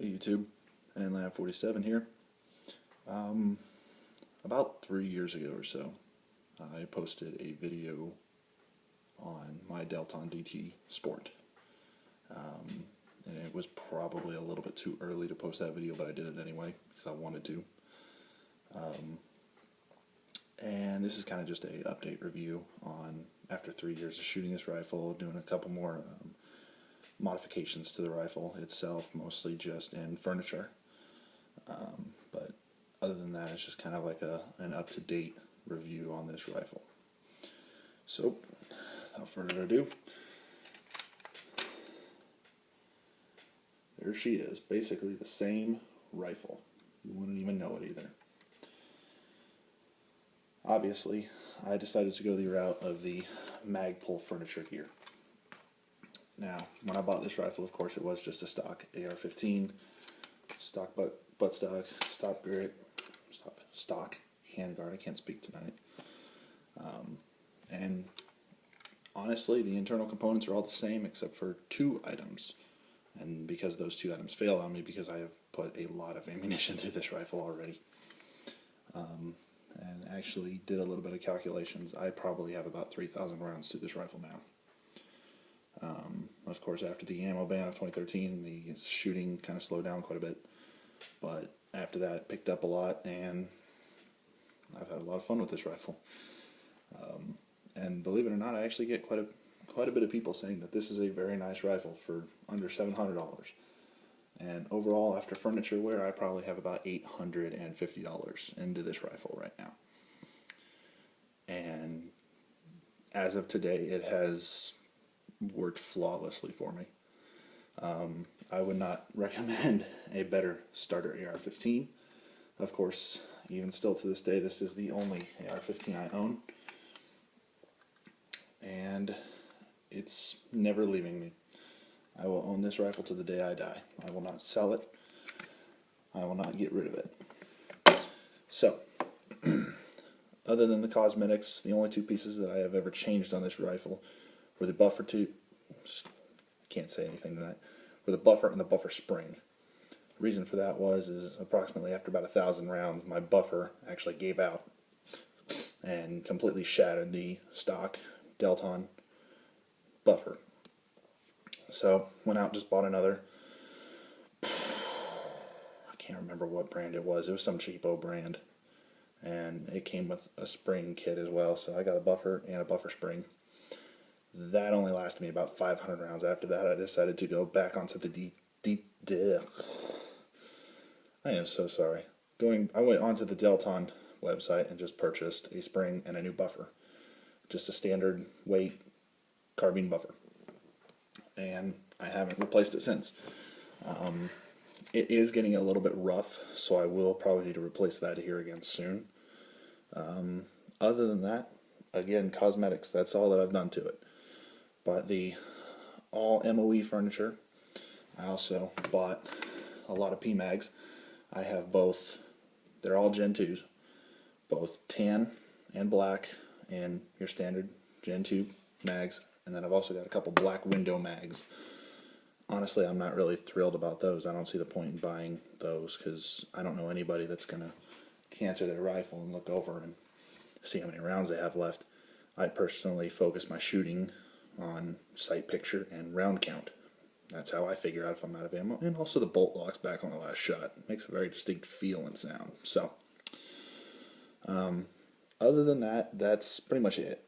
Hey YouTube, and Lab 47 here. About 3 years ago or so, I posted a video on my Delton DT Sport. And it was probably a little bit too early to post that video, but I did it anyway because I wanted to. And this is kind of just a update review on after 3 years of shooting this rifle, doing a couple more modifications to the rifle itself, mostly just in furniture. But other than that, it's just kind of like an up-to-date review on this rifle. So, without further ado, there she is. Basically the same rifle. You wouldn't even know it either. Obviously, I decided to go the route of the Magpul furniture gear. Now, when I bought this rifle, of course, it was just a stock AR-15, stock buttstock, stock handguard. I can't speak tonight. And honestly, the internal components are all the same except for 2 items. And because those 2 items failed on me, because I have put a lot of ammunition through this rifle already, and actually did a little bit of calculations, I probably have about 3,000 rounds to this rifle now. Of course, after the ammo ban of 2013, the shooting kind of slowed down quite a bit. But after that, it picked up a lot, and I've had a lot of fun with this rifle. And believe it or not, I actually get quite a bit of people saying that this is a very nice rifle for under $700. And overall, after furniture wear, I probably have about $850 into this rifle right now. And as of today, it has worked flawlessly for me. I would not recommend a better starter AR-15. Of course, even still to this day, this is the only AR-15 I own. And it's never leaving me. I will own this rifle to the day I die. I will not sell it. I will not get rid of it. So, other than the cosmetics, the only 2 pieces that I have ever changed on this rifle were the buffer can't say anything tonight, were the buffer and the buffer spring. The reason for that is approximately after about 1,000 rounds, my buffer actually gave out and completely shattered the stock Delton buffer. So, went out and just bought another. I can't remember what brand it was. It was some cheapo brand. And it came with a spring kit as well. So I got a buffer and a buffer spring. That only lasted me about 500 rounds. After that, I decided to go back onto the I am so sorry. I went onto the Delton website and just purchased a spring and a new buffer. Just a standard weight carbine buffer. And I haven't replaced it since. It is getting a little bit rough, so I will probably need to replace that here again soon. Other than that, again, cosmetics, that's all that I've done to it. But the all MOE furniture, I also bought a lot of PMags. I have both, they're all Gen 2s, both tan and black and your standard Gen 2 mags. And then I've also got a couple black window mags. Honestly, I'm not really thrilled about those. I don't see the point in buying those because I don't know anybody that's going to cancer their rifle and look over and see how many rounds they have left. I personally focus my shooting on sight picture and round count. That's how I figure out if I'm out of ammo. And also the bolt locks back on the last shot. It makes a very distinct feel and sound. So, other than that, that's pretty much it.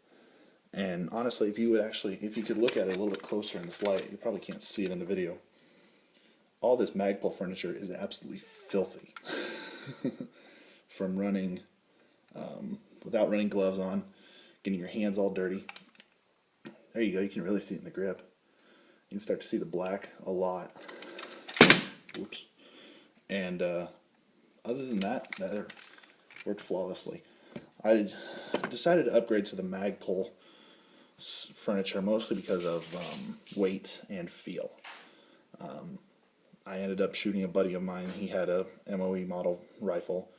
And honestly, if you could look at it a little bit closer in this light, you probably can't see it in the video. All this Magpul furniture is absolutely filthy. From running without running gloves on, getting your hands all dirty. There you go, you can really see it in the grip. You can start to see the black a lot. Oops. And other than that, that worked flawlessly. I decided to upgrade to the Magpul furniture mostly because of weight and feel. I ended up shooting a buddy of mine. He had a MOE model rifle.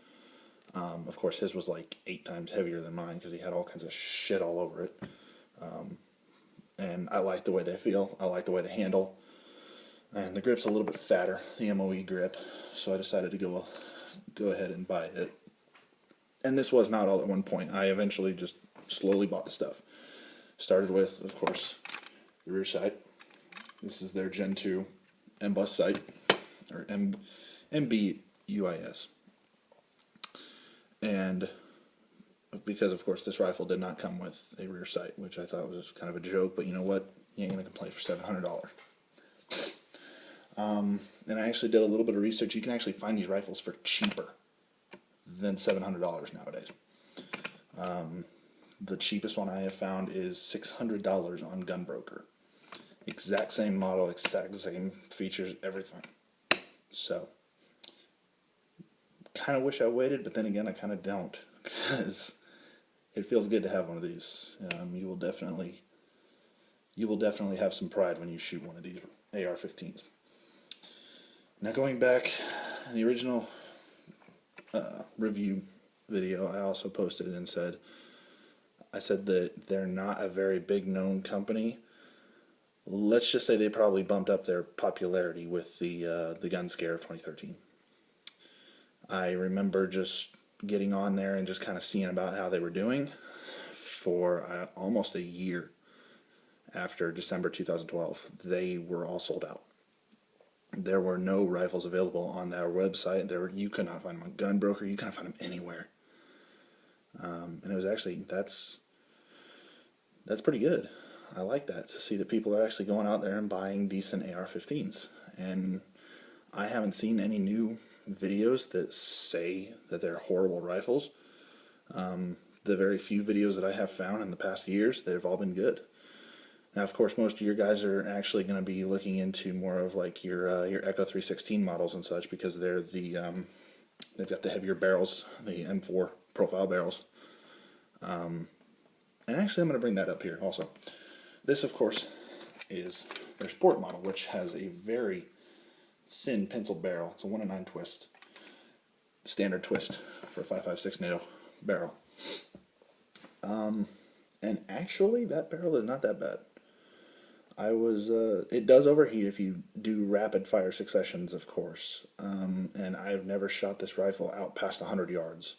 Of course, his was like 8 times heavier than mine because he had all kinds of shit all over it. And I like the way they feel. I like the way they handle. And the grip's a little bit fatter, the MOE grip, so I decided to go ahead and buy it. And this was not all at one point. I eventually just slowly bought the stuff. Started with, of course, the rear sight. This is their Gen 2 MBUS sight, or MBUIS. And because, of course, this rifle did not come with a rear sight, which I thought was kind of a joke, but you know what? You ain't going to complain for $700. And I actually did a little bit of research. You can actually find these rifles for cheaper than $700 nowadays. The cheapest one I have found is $600 on Gunbroker. Exact same model, exact same features, everything. So, kind of wish I waited, but then again, I kind of don't, because it feels good to have one of these. You will definitely have some pride when you shoot one of these AR-15s. Now, going back, the original review video, I also posted and I said that they're not a very big known company. Let's just say they probably bumped up their popularity with the gun scare of 2013. I remember just getting on there and just kind of seeing about how they were doing for almost a year after December 2012. They were all sold out. There were no rifles available on their website. You could not find them on Gunbroker. You couldn't find them anywhere. And it was actually, that's pretty good. I like that, to see that people are actually going out there and buying decent AR-15s. And I haven't seen any new videos that say that they're horrible rifles. The very few videos that I have found in the past years, they've all been good. Now, of course, most of your guys are actually going to be looking into more of like your Echo 316 models and such, because they're they've got the heavier barrels, the M4 profile barrels. And actually, I'm going to bring that up here also. This, of course, is their sport model, which has a very thin pencil barrel. It's a 1-9 twist, standard twist for a 5.56 NATO barrel. And actually, that barrel is not that bad. It does overheat if you do rapid fire successions, of course. And I've never shot this rifle out past 100 yards.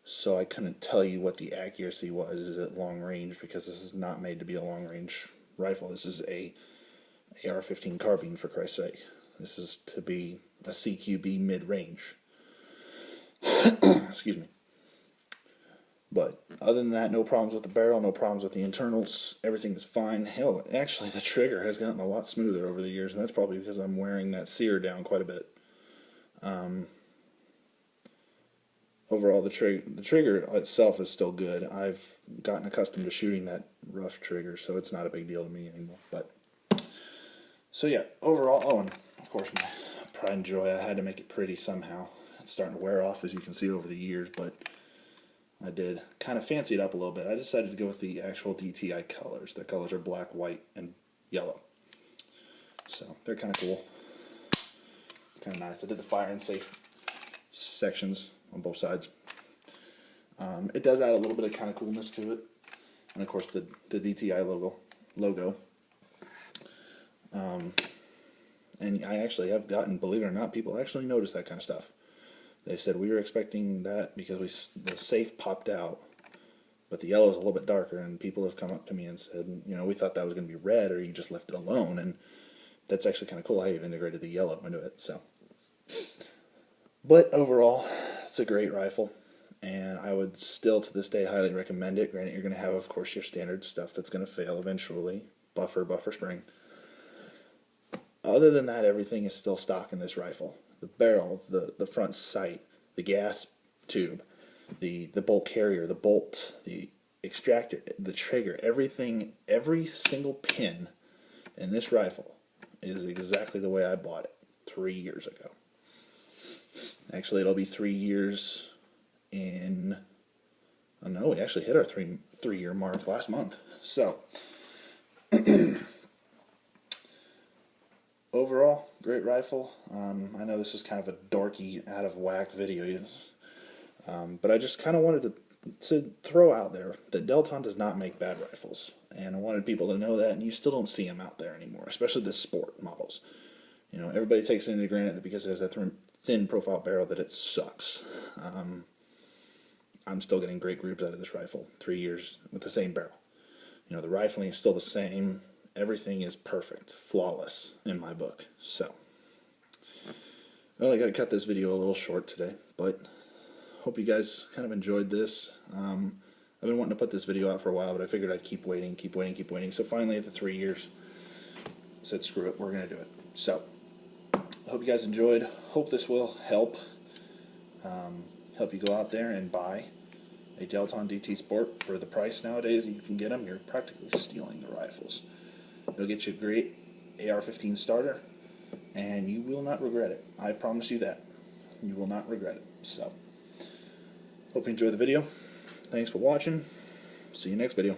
So I couldn't tell you what the accuracy was at long range, because this is not made to be a long range rifle. This is a AR-15 carbine, for Christ's sake. This is to be a CQB mid-range. Excuse me. But other than that, no problems with the barrel, no problems with the internals. Everything is fine. Hell, actually, the trigger has gotten a lot smoother over the years, and that's probably because I'm wearing that sear down quite a bit. Overall, the trigger itself is still good. I've gotten accustomed to shooting that rough trigger, so it's not a big deal to me anymore. So yeah, overall, and of course my pride and joy, I had to make it pretty somehow. It's starting to wear off, as you can see, over the years, but I did kind of fancy it up a little bit. I decided to go with the actual DTI colors. The colors are black, white, and yellow. So they're kind of cool. It's kind of nice. I did the fire and safe sections on both sides. It does add a little bit of kind of coolness to it. And of course the DTI logo. And I actually have gotten, believe it or not, people actually notice that kind of stuff. They said, we were expecting that because the safe popped out, but the yellow is a little bit darker, and people have come up to me and said, we thought that was going to be red, or you just left it alone, and that's actually kind of cool how you've integrated the yellow into it. So, but overall, it's a great rifle, and I would still to this day highly recommend it. Granted, you're going to have, of course, your standard stuff that's going to fail eventually, buffer spring. Other than that, everything is still stock in this rifle. The barrel, the front sight, the gas tube, the bolt carrier, the bolt, the extractor, the trigger, everything, every single pin in this rifle is exactly the way I bought it 3 years ago. Actually, it'll be 3 years in, oh no, we actually hit our three-year mark last month. So, overall, great rifle. I know this is kind of a dorky, out of whack video, but I just kind of wanted to throw out there that Delton does not make bad rifles, and I wanted people to know that. And you still don't see them out there anymore, especially the sport models. You know, everybody takes it into granted that because it has that thin profile barrel that it sucks. I'm still getting great groups out of this rifle, 3 years with the same barrel. You know, the rifling is still the same. Everything is perfect, flawless in my book. So, well, I got to cut this video a little short today, but hope you guys kind of enjoyed this. I've been wanting to put this video out for a while, but I figured I'd keep waiting. So finally, at the 3 years, I said, screw it, we're going to do it. So, I hope you guys enjoyed. Hope this will help you go out there and buy a Delton DT Sport. For the price nowadays that you can get them, you're practically stealing the rifles. It'll get you a great AR-15 starter, and you will not regret it. I promise you that. You will not regret it. So, hope you enjoyed the video. Thanks for watching. See you next video.